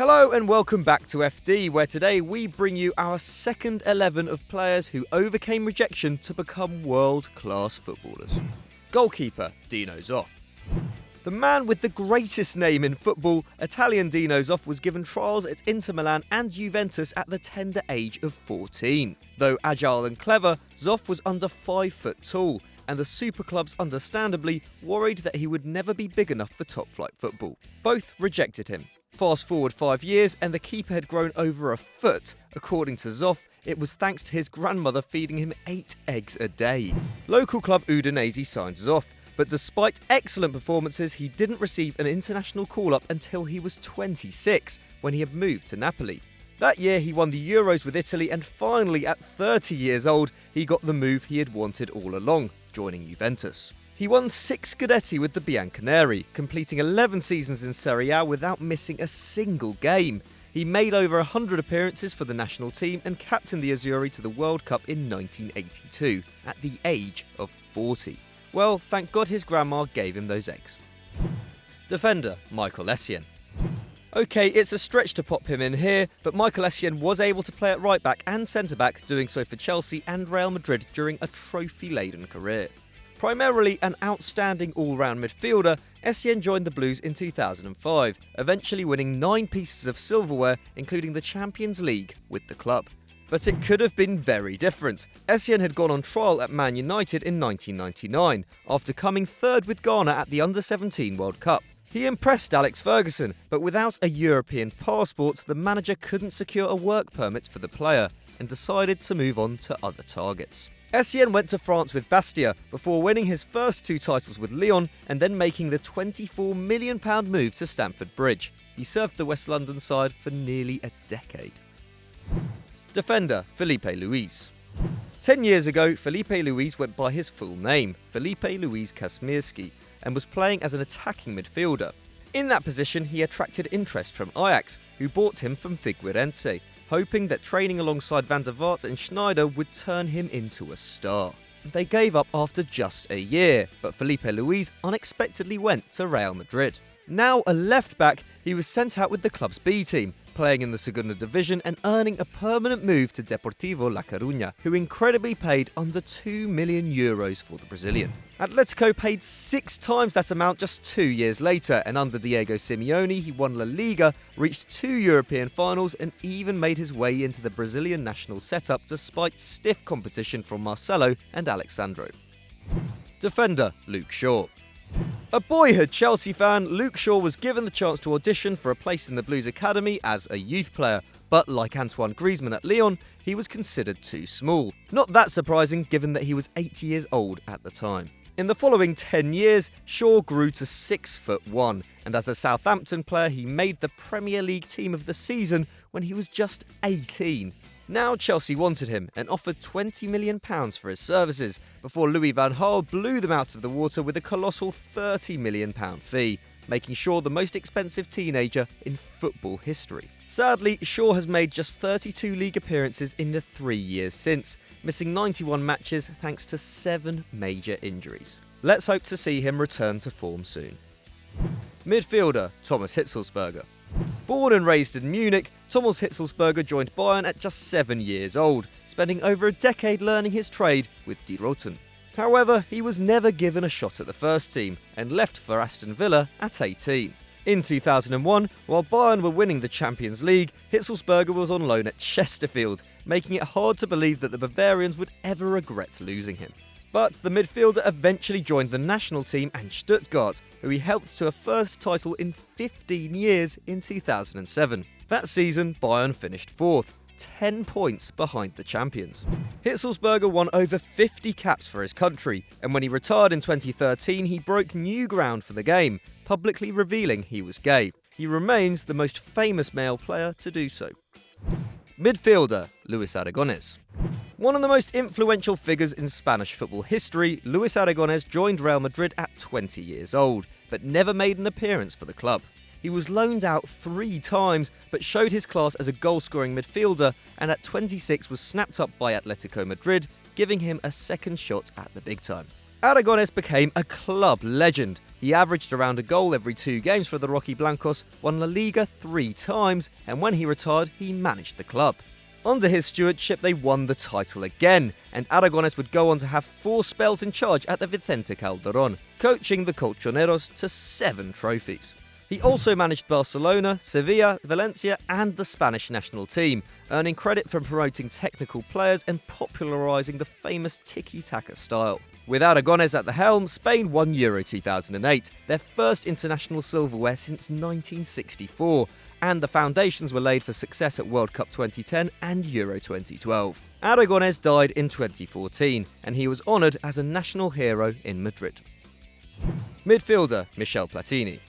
Hello and welcome back to FD, where today we bring you our second 11 of players who overcame rejection to become world-class footballers. Goalkeeper, Dino Zoff. The man with the greatest name in football, Italian Dino Zoff, was given trials at Inter Milan and Juventus at the tender age of 14. Though agile and clever, Zoff was under 5 foot tall, and the super clubs understandably worried that he would never be big enough for top-flight football. Both rejected him. Fast forward 5 years and the keeper had grown over a foot. According to Zoff, it was thanks to his grandmother feeding him 8 eggs a day. Local club Udinese signed Zoff, but despite excellent performances, he didn't receive an international call-up until he was 26, when he had moved to Napoli. That year he won the Euros with Italy, and finally at 30 years old, he got the move he had wanted all along, joining Juventus. He won 6 Scudetti with the Bianconeri, completing 11 seasons in Serie A without missing a single game. He made over 100 appearances for the national team and captained the Azzurri to the World Cup in 1982, at the age of 40. Well, thank God his grandma gave him those eggs. Defender, Michael Essien. Okay, it's a stretch to pop him in here, but Michael Essien was able to play at right back and centre back, doing so for Chelsea and Real Madrid during a trophy-laden career. Primarily an outstanding all-round midfielder, Essien joined the Blues in 2005, eventually winning 9 pieces of silverware, including the Champions League, with the club. But it could have been very different. Essien had gone on trial at Man United in 1999, after coming third with Ghana at the Under-17 World Cup. He impressed Alex Ferguson, but without a European passport, the manager couldn't secure a work permit for the player, and decided to move on to other targets. Essien went to France with Bastia, before winning his first 2 titles with Lyon and then making the £24 million move to Stamford Bridge. He served the West London side for nearly a decade. Defender, Felipe Luiz. 10 years ago, Felipe Luiz went by his full name, Felipe Luiz Kazmierski, and was playing as an attacking midfielder. In that position, he attracted interest from Ajax, who bought him from Figueirense, hoping that training alongside Van der Vaart and Schneider would turn him into a star. They gave up after just a year, but Felipe Luiz unexpectedly went to Real Madrid. Now a left-back, he was sent out with the club's B team, playing in the Segunda Division and earning a permanent move to Deportivo La Coruña, who incredibly paid under €2 million for the Brazilian. Atletico paid 6 times that amount just 2 years later, and under Diego Simeone he won La Liga, reached 2 European finals and even made his way into the Brazilian national setup despite stiff competition from Marcelo and Alexandro. Defender, Luke Shaw. A boyhood Chelsea fan, Luke Shaw was given the chance to audition for a place in the Blues Academy as a youth player, but like Antoine Griezmann at Lyon, he was considered too small. Not that surprising given that he was 8 years old at the time. In the following 10 years, Shaw grew to 6'1", and as a Southampton player he made the Premier League team of the season when he was just 18. Now Chelsea wanted him and offered £20 million for his services, before Louis van Gaal blew them out of the water with a colossal £30 million fee, making Shaw the most expensive teenager in football history. Sadly, Shaw has made just 32 league appearances in the 3 years since, missing 91 matches thanks to 7 major injuries. Let's hope to see him return to form soon. Midfielder, Thomas Hitzlsperger. Born and raised in Munich, Thomas Hitzlsperger joined Bayern at just 7 years old, spending over a decade learning his trade with Die Roten. However, he was never given a shot at the first team, and left for Aston Villa at 18. In 2001, while Bayern were winning the Champions League, Hitzlsperger was on loan at Chesterfield, making it hard to believe that the Bavarians would ever regret losing him. But the midfielder eventually joined the national team and Stuttgart, who he helped to a first title in 15 years in 2007. That season, Bayern finished 4th, 10 points behind the champions. Hitzlsperger won over 50 caps for his country, and when he retired in 2013, he broke new ground for the game, publicly revealing he was gay. He remains the most famous male player to do so. Midfielder, Luis Aragones. One of the most influential figures in Spanish football history, Luis Aragones joined Real Madrid at 20 years old, but never made an appearance for the club. He was loaned out 3 times, but showed his class as a goal-scoring midfielder, and at 26 was snapped up by Atletico Madrid, giving him a second shot at the big time. Aragones became a club legend. He averaged around a goal every 2 games for the Rojiblancos, won La Liga 3 times, and when he retired, he managed the club. Under his stewardship, they won the title again, and Aragones would go on to have 4 spells in charge at the Vicente Calderón, coaching the Colchoneros to 7 trophies. He also managed Barcelona, Sevilla, Valencia and the Spanish national team, earning credit for promoting technical players and popularising the famous tiki-taka style. With Aragones at the helm, Spain won Euro 2008, their first international silverware since 1964, and the foundations were laid for success at World Cup 2010 and Euro 2012. Aragones died in 2014, and he was honoured as a national hero in Madrid. Midfielder Michel Platini.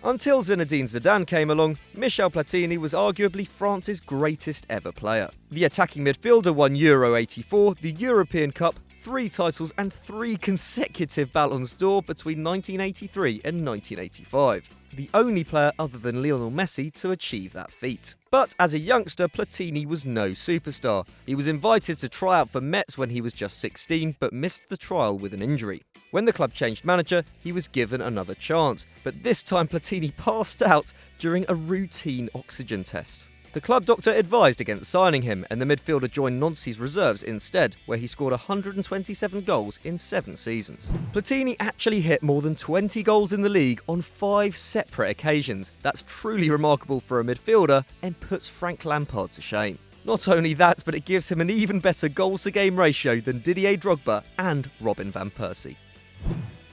Until Zinedine Zidane came along, Michel Platini was arguably France's greatest ever player. The attacking midfielder won Euro 84, the European Cup, 3 titles and 3 consecutive Ballons d'Or between 1983 and 1985. The only player other than Lionel Messi to achieve that feat. But as a youngster, Platini was no superstar. He was invited to try out for Metz when he was just 16, but missed the trial with an injury. When the club changed manager, he was given another chance, but this time Platini passed out during a routine oxygen test. The club doctor advised against signing him, and the midfielder joined Nancy's reserves instead, where he scored 127 goals in 7 seasons. Platini actually hit more than 20 goals in the league on 5 separate occasions. That's truly remarkable for a midfielder and puts Frank Lampard to shame. Not only that, but it gives him an even better goals-to-game ratio than Didier Drogba and Robin van Persie.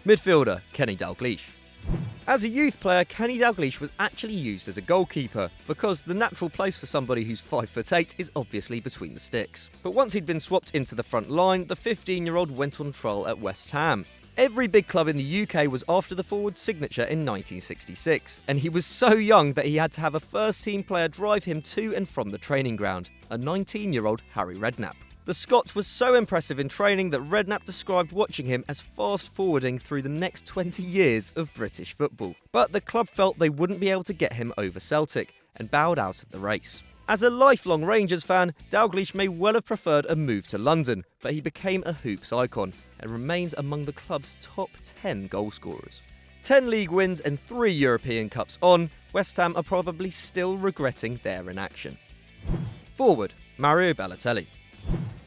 Midfielder Kenny Dalglish. As a youth player, Kenny Dalglish was actually used as a goalkeeper, because the natural place for somebody who's 5'8" is obviously between the sticks. But once he'd been swapped into the front line, the 15-year-old went on trial at West Ham. Every big club in the UK was after the forward's signature in 1966, and he was so young that he had to have a first-team player drive him to and from the training ground, a 19-year-old Harry Redknapp. The Scot was so impressive in training that Redknapp described watching him as fast-forwarding through the next 20 years of British football. But the club felt they wouldn't be able to get him over Celtic, and bowed out at the race. As a lifelong Rangers fan, Dalglish may well have preferred a move to London, but he became a hoops icon, and remains among the club's top 10 goalscorers. 10 league wins and 3 European Cups on, West Ham are probably still regretting their inaction. Forward, Mario Balotelli.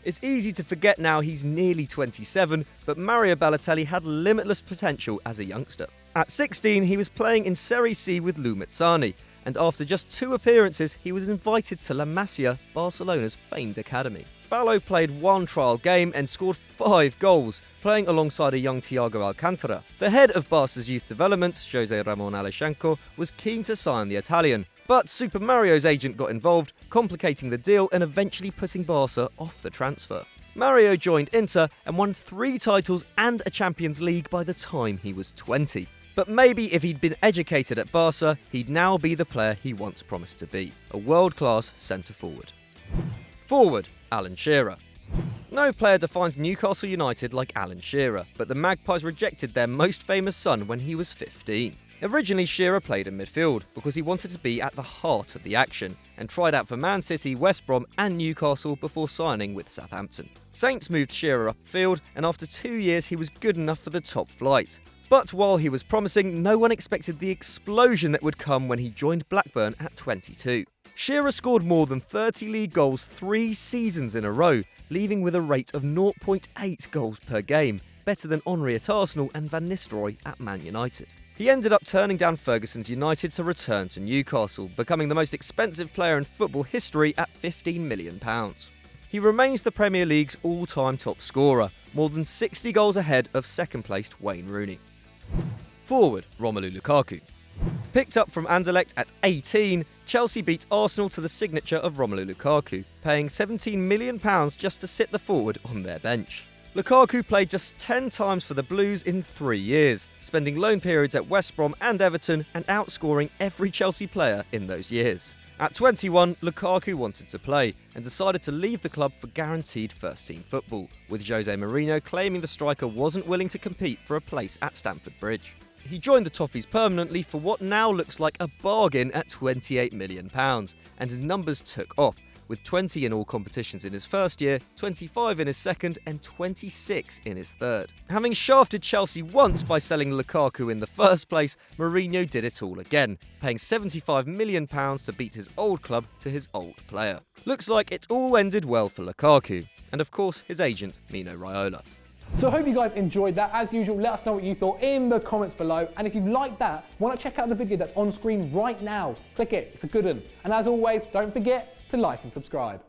It's easy to forget now he's nearly 27, but Mario Balotelli had limitless potential as a youngster. At 16, he was playing in Serie C with Lumezzane, and after just 2 appearances, he was invited to La Masia, Barcelona's famed academy. Balo played 1 trial game and scored 5 goals, playing alongside a young Thiago Alcantara. The head of Barca's youth development, José Ramón Aleixanco, was keen to sign the Italian, but Super Mario's agent got involved, complicating the deal and eventually putting Barca off the transfer. Mario joined Inter and won 3 titles and a Champions League by the time he was 20. But maybe if he'd been educated at Barca, he'd now be the player he once promised to be, a world-class centre-forward. Forward, Alan Shearer. No player defines Newcastle United like Alan Shearer, but the Magpies rejected their most famous son when he was 15. Originally, Shearer played in midfield because he wanted to be at the heart of the action, and tried out for Man City, West Brom and Newcastle before signing with Southampton. Saints moved Shearer upfield, and after 2 years he was good enough for the top flight. But while he was promising, no one expected the explosion that would come when he joined Blackburn at 22. Shearer scored more than 30 league goals 3 seasons in a row, leaving with a rate of 0.8 goals per game, better than Henry at Arsenal and Van Nistelrooy at Man United. He ended up turning down Ferguson's United to return to Newcastle, becoming the most expensive player in football history at £15 million. He remains the Premier League's all-time top scorer, more than 60 goals ahead of second-placed Wayne Rooney. Forward, Romelu Lukaku. Picked up from Anderlecht at 18, Chelsea beat Arsenal to the signature of Romelu Lukaku, paying £17 million just to sit the forward on their bench. Lukaku played just 10 times for the Blues in 3 years, spending loan periods at West Brom and Everton and outscoring every Chelsea player in those years. At 21, Lukaku wanted to play and decided to leave the club for guaranteed first-team football, with Jose Mourinho claiming the striker wasn't willing to compete for a place at Stamford Bridge. He joined the Toffees permanently for what now looks like a bargain at £28 million, and his numbers took off, with 20 in all competitions in his first year, 25 in his second, and 26 in his third. Having shafted Chelsea once by selling Lukaku in the first place, Mourinho did it all again, paying £75 million to beat his old club to his old player. Looks like it all ended well for Lukaku, and of course his agent, Mino Raiola. So I hope you guys enjoyed that. As usual, let us know what you thought in the comments below. And if you liked that, why not check out the video that's on screen right now? Click it, it's a good one. And as always, don't forget to like and subscribe.